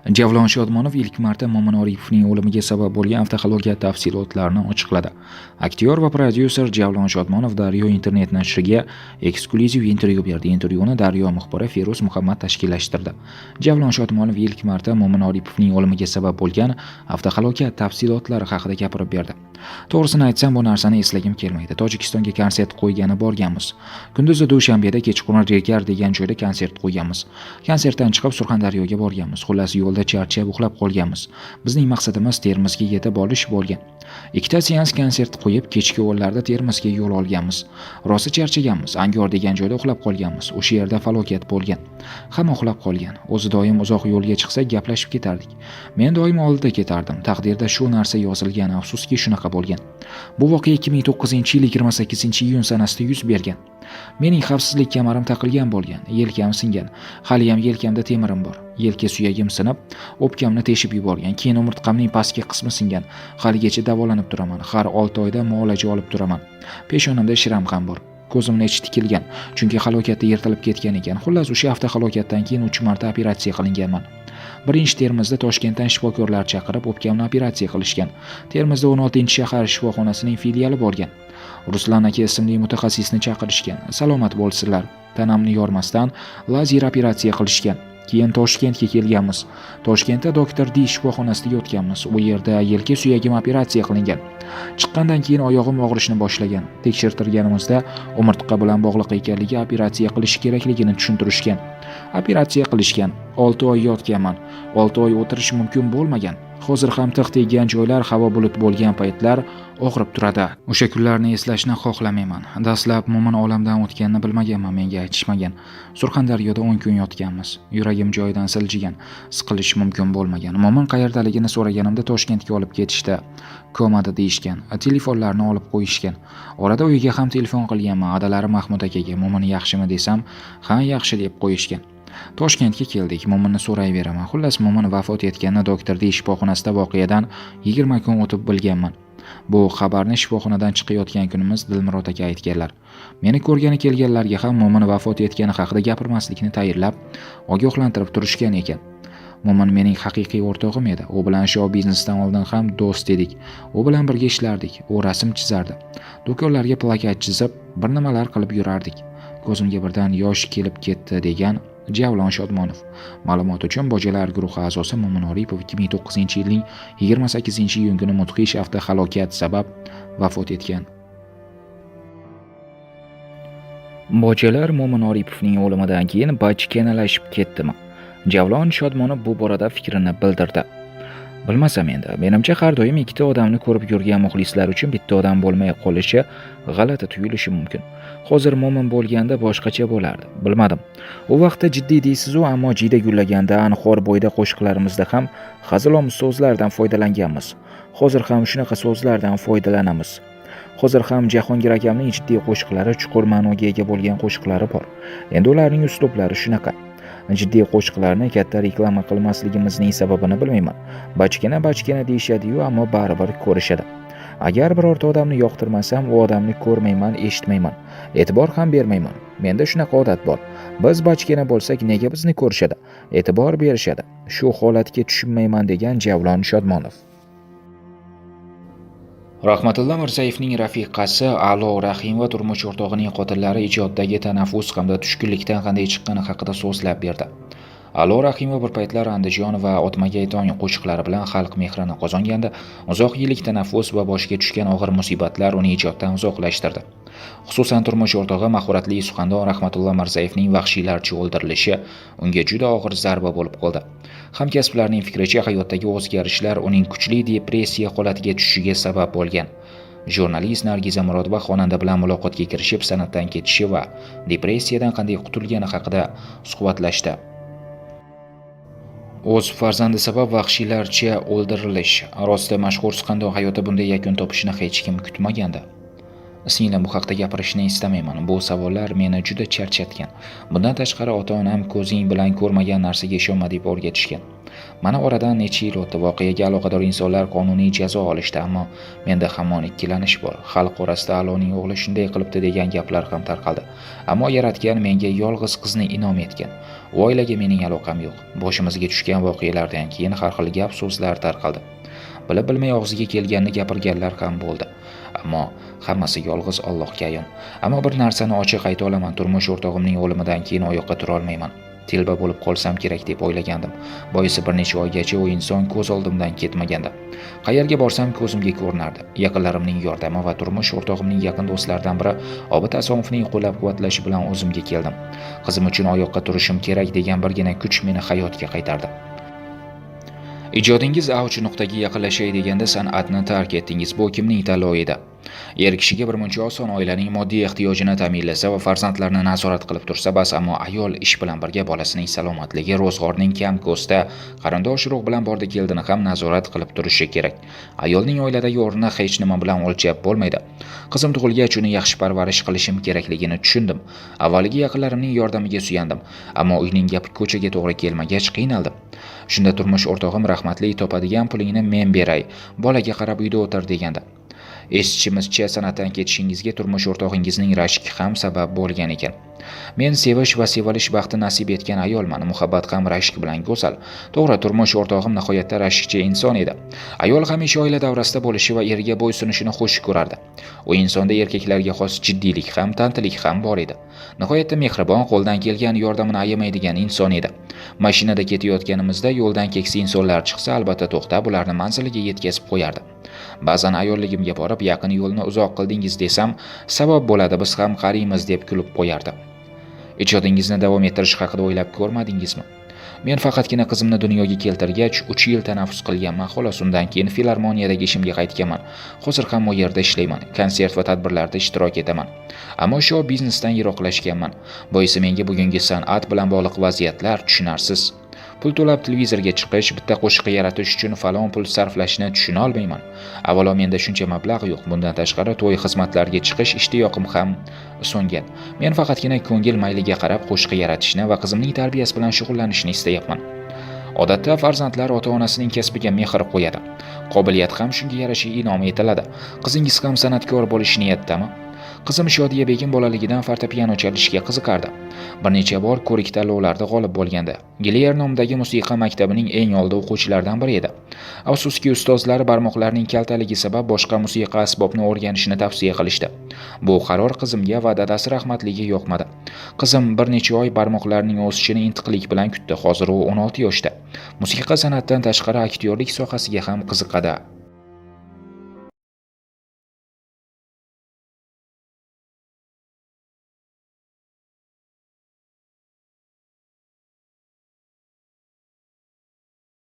Javlon Shodmonov ilk marta Mo'min Oripovning o'limiga sabab bo'lgan avtohalokat tafsilotlarini ochiqladi. Aktyor va prodyuser Javlon Shodmonov Daryo internet nashriga eksklyuziv intervyu berdi. Intervyuni Daryo muxbiri Feruz Muhammad tashkillashtirdi. Javlon Shodmonov ilk marta Mo'min Oripovning o'limiga sabab bo'lgan avtohalokat tafsilotlari haqida gapirib berdi. To'g'risini aytsam, bu narsani eslagim kelmaydi. Tojikistonga konsert qo'ygani borganmiz. Kunduzi Dushanbeda, kechqurun Regar degan joyda konsert qo'yganmiz. Konsertdan chiqib Surxondaryoga borganmiz. Xullas, yo'lda charchab uxlab qolganmiz. Bizning maqsadimiz Termizga yetib olish bo'lgan. Ikkita seans konsert qo'yib, kechki o'nlarda Termizga yo'l olganmiz. Rosa charchaganmiz. Angor degan joyda uxlab qolganmiz. O'sha yerda falokat bo'lgan. Hamma uxlab qolgan. O'zi doim uzoq yo'lga chiqsak gaplashib ketardik. Men doim oldida ketardim. Taqdirda shu narsa yozilgan, afsuski shunaqa bo'lgan. Bu voqea 2009-yil 28-iyun sanasida yuz bergan. Mening xavfsizlik kamarim taqilgan bo'lgan, yelkam singan. Hali ham yelkamda temirim bor. Yelka suyagim sinib, o'pkamni teshib yuborgan. Keyin umurtqamning pastki qismi singan. Haligacha davolanib turaman. Har 6 oyda muolaja olib turaman. Peshonamda shiram ham bor. Ko'zimni ichi tikilgan, chunki halokatda yirtilib ketgan ekan. Xullas, o'sha avtohalokatdan keyin 3 marta operatsiya qilinganman. Birinchi Termizda Toshkentdan shifokorlar chaqirib o'pkamni operatsiya qilishgan. Termizda 16-shahar shifoxonasining filiali bo'lgan. Ruslan aka ismli mutaxassisni chaqirishgan. Salomat bo'lsinlar. Tanamni yormasdan lazer operatsiya qilishgan. Keyin Toshkentga kelganmiz. Toshkentda doktor D shifoxonasida yotganmiz. U yerda yelka suyagim operatsiya qilingan. Chiqqandan keyin oyog'im og'rishni boshlagan. Tekshirtirganimizda umurtqa bilan bog'liq ekanligi, operatsiya qilish kerakligini tushuntirishgan. Operatsiya qilishgan. 6 oy yotganman. 6 oy o'tirish mumkin bo'lmagan. Hozir ham tiq teggan joylar, havo bulut bo'lgan paytlar og'rib turadi. O'sha kunlarni eslashni xohlamayman. Dastlab Mo'min olamdan o'tganini bilmaganman, menga aytishmagan. Surxondaryoda 10 kun yotganmiz. Yuragim joyidan siljigan, siqilish mumkin bo'lmagan. Mo'min qayerdaligini so'raganimda Toshkentga olib ketishdi. Komada deyishgan. Telefonlarni olib qo'yishgan. Orada uyiga ham telefon qilganman. Adalari Mahmud akaga Mo'min yaxshimi desam, "Ha, yaxshi" deb qo'yishgan. Toshkentga keldik. Mo'minni so'rayveraman. Xullas, Mo'min vafot etganini doktor D shifoxonasida voqeadan 20 kun o'tib bilganman. Bu xabarni shifoxonadan chiqayotgan kunimiz Dilmurod aka aytganlar. Meni ko'rgani kelganlarga ham Mo'min vafot etgani haqida gapirmaslikni tayinlab, ogohlantirib turishgan ekan. Mo'min mening haqiqiy o'rtog'im edi. U bilan shou biznesdan oldin ham do'st edik. U bilan birga ishlardik. U rasm chizardi. Do'konlarga plakat chizib, bir nimalar qilib yurardik. Ko'zimga birdan yosh kelib ketdi, degan Javlon Shodmonov. Ma'lumot uchun, Bojalar guruhi a'zosi Mo'min Oripov 2009-yilning 28-iyun kuni mudhish avtohalokat sabab vafot etgan. Bojalar Mo'min Oripovning o'limidan keyin bachkanalashib ketdimi? Javlon Shodmonov bu borada fikrini bildirdi. Bilmasam endi, menimcha har doim ikkita odamni ko'rib yurgan muxlislar uchun bitta odam bo'lmay qolishi g'alati tuyulishi mumkin. Hozir Mo'min bo'lganda boshqacha bo'lardi. Bilmadim. U vaqtda jiddiy deysiz-u, ammo jiyda gullaganda anhor bo'yda qo'shiqlarimizda ham hazilomuz so'zlardan foydalanganmiz. Hozir ham shunaqa so'zlardan foydalanamiz. Hozir ham Jahongir akamning jiddiy qo'shiqlari, chuqur ma'noga ega bo'lgan qo'shiqlari bor. Endi ularning uslublari shunaqa. Jiddiy qo'shiqlarni katta reklama qilmasligimizning sababini bilmayman. Bachkana deyishadi-yu, ammo baribir ko'rishadi. Agar birorta odamni yoqtirmasam, u odamni ko'rmayman, eshitmayman, e'tibor ham bermayman. Menda shunaqa odat bor. Biz bachkana bo'lsak, nega bizni ko'rishadi, e'tibor berishadi? Shu holatga tushunmayman, degan Javlon Shodmonov. Rahmatullo Mirzayevning rafiqasi A'lo Rahimova turmush o'rtog'ining qotillari ijodidagi tanaffus hamda tushkunlikdan qanday chiqqani haqida so'zlab berdi. A'lo Rahimova bir paytlar Andijon va Otmagay tong qo'shiqlari bilan xalq mehrini qozonganda, uzoq yillik tanaffus va boshiga tushgan og'ir musibatlar uni ijoddan uzoqlashtirdi. Xususan turmush o'rtog'i Mahuratli Suxandon Rahmatullo Mirzayevning vahshiylarcha o'ldirilishi unga juda og'ir zarba bo'lib qoldi. Hamkasblarning fikricha, hayotdagi o'zgarishlar uning kuchli depressiya holatiga tushishiga sabab bo'lgan. Jurnalist Nargiza Murodova xonanda bilan muloqotga kirishib, san'atdan ketishi va depressiyadan qanday qutulgani haqida suhbatlashdi. O'z farzandi sabab vahshiylarcha o'ldirilish. Rosti mashhur Suxandon hayoti bunday yakun topishini hech kim kutmagandi. Singlim, bu haqda gapirishni istamayman. Bu savollar meni juda charchatgan. Bundan tashqari ota-onam ko'zing bilan ko'rmagan narsaga ishonma deb o'rgatishgan. Mana oradan necha yil o'tdi. Voqeaga aloqador insonlar qonuniy jazo olishdi, ammo menda hamon ikkilanish bor. Xalq orasida A'loning o'g'li shunday qilibdi degan gaplar ham tarqaldi. Ammo Yaratgan menga yolg'iz qizni inom etgan. U oilaga mening aloqam yo'q. Boshimizga tushgan voqealardan keyin har xil gap so'zlar tarqaldi. Bilib bilmay og'ziga kelganini gapirganlar ham bo'ldi. Ammo hammasi yolg'iz Allohga ayon. Ammo bir narsani ochiq ayta olaman, turmush o'rtog'imning o'limidan keyin oyoqqa tura olmayman. Telba bo'lib qolsam kerak deb o'ylagandim. Boisi bir necha oygacha u inson ko'z oldimdan ketmagandi. Qayerga borsam ko'zimga ko'rinardi. Yaqinlarimning yordami va turmush o'rtog'imning yaqin do'stlaridan biri Obid Asomovning qo'llab-quvvatlashi bilan o'zimga keldim. Qizim uchun oyoqqa turishim kerak degan birgina kuch meni hayotga qaytardi. Ijodingiz avj nuqtaga yaqinlashay deganda san'atni tark etdingiz. Bu kimning tanlovi edi? Er kishiga birmuncha oson oilaning moddiy ehtiyojini ta'minlasa va farzandlarni nazorat qilib tursa bas, ammo ayol ish bilan birga bolasining salomatligi, ro'zg'orning kam ko'sta, qarindosh urug' bilan bordi keldini ham nazorat qilib turishi kerak. Ayolning oiladagi o'rni hech nima bilan o'lchab bo'lmaydi. Qizim tug'ilgach uni yaxshi parvarish qilishim kerakligini tushundim. Avvaliga yaqinlarimning yordamiga suyandim, ammo uyning gapi ko'chaga to'g'ri kelmagach qiynaldim. Shunda turmush o'rtog'im rahmatli topadigan pulingni men beray, bolaga qarab uyda o'tir degandi. Eshitishimizcha san'atdan ketishingizga turmush o'rtog'ingizning rashki ham sabab bo'lgan ekan. Men sevish va sevilish baxti nasib etgan ayolman. Muhabbat ham rashk bilan go'zal. To'g'ri, turmush o'rtog'im nihoyatda rashkchi inson edi. Ayol hamisha oila davrasida bo'lishi va eriga bo'ysunishini xush ko'rardi. U insonda erkaklarga xos jiddiylik ham, tantilik ham bor edi. Nihoyatda mehribon, qo'ldan kelgan yordamini ayamaydigan inson edi. Mashinada ketayotganimizda yo'ldan keksa insonlar chiqsa, albatta to'xtab, ularni manziliga yetkazib qo'yardi. Ba'zan ayolligimga borib, yaqin yo'lni uzoq qildingiz desam, savob bo'ladi, biz ham qariymiz deb kulib qo'yardi. Ijodingizni davom ettirish haqida o'ylab ko'rmadingizmi? Men faqatgina qizimni dunyoga keltirgach 3 yil tanaffus qilganman. Xolos, undan keyin filarmoniyadagi ishimga qaytganman. Hozir ham u yerda ishlayman. Konsert va tadbirlarda ishtirok etaman. Ammo shu biznesdan yiroqlashganman. Boisi menga bugungi san'at bilan bog'liq vaziyatlar tushunarsiz. Pul to'lab televizorga chiqish, bitta qo'shiq yaratish uchun falon pul sarflashni tushuna olmayman. Avvalo menda shuncha mablag' yo'q. Bundan tashqari to'y xizmatlariga chiqish ishtiyoqim ham so'ngan. Men faqatgina ko'ngil mayliga qarab qo'shiq yaratishni va qizimning tarbiyasi bilan shug'ullanishni istayapman. Odatda farzandlar ota-onasining kasbiga mehr qo'yadi. Qobiliyat ham shunga yarasha inom etiladi. Qizingiz ham san'atkor bo'lish niyatdami? Qizim Shodiya begim bolaligidan fortepiano chalishga qiziqardi. Bir necha bor ko'rik tanlovlarda g'olib bo'lgandi. Gilier nomidagi musiqa maktabining eng oldi o'quvchilaridan biri edi. Afsuski ustozlari barmoqlarining kaltaligi sabab boshqa musiqa asbobni o'rganishni tavsiya qilishdi. Bu qaror qizimga va dadasi rahmatliga yoqmadi. Qizim bir necha oy barmoqlarining o'sishini intiqlik bilan kutdi. Hozir u 16 yoshda. Musiqa san'atdan tashqari aktyorlik sohasiga ham qiziqadi.